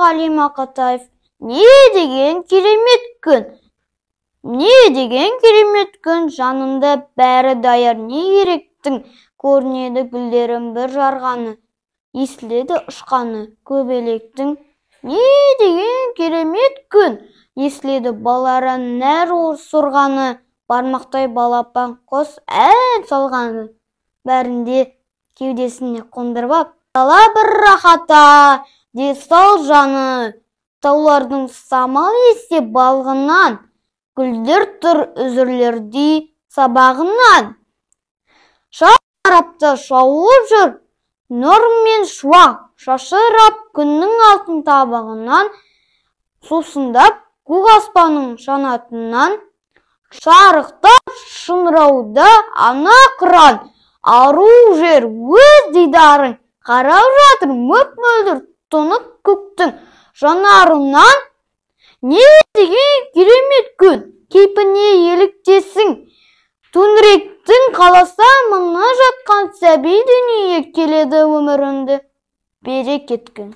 Мұқағали Мақатаев. Не деген керемет күн! Не деген керемет күн! Жанында бәрі даяр, не керектің? Көрінеді гүлдерін бір жарғаны, естіледі ұшқаны көбелектің. Не деген керемет күн! Естіледі балара нәр сұрғаны, бармақтай балапан қос ән салғаны. Бәрінде кеудесіне қондырып, дала бір рахата, де сал жаны. Таулардың самал есе балғынан, гүлдер тұр үзірлердей сабағынан. Шарапта шауып жүр, нұр мен шуақ, шашырап күннің алтын табағынан, сусындап көк аспанның жанатынан. Шарықтап шыңырауда ана қыран, ару жер өз дидарын қарап жатыр мөп-мөлдір тұнық көктің жанарынан. Не деген керемет күн! Кейпіне еліктесің, төңіректің қаласа мына жатқан сәби дүние келеді өміріңді берекет күн.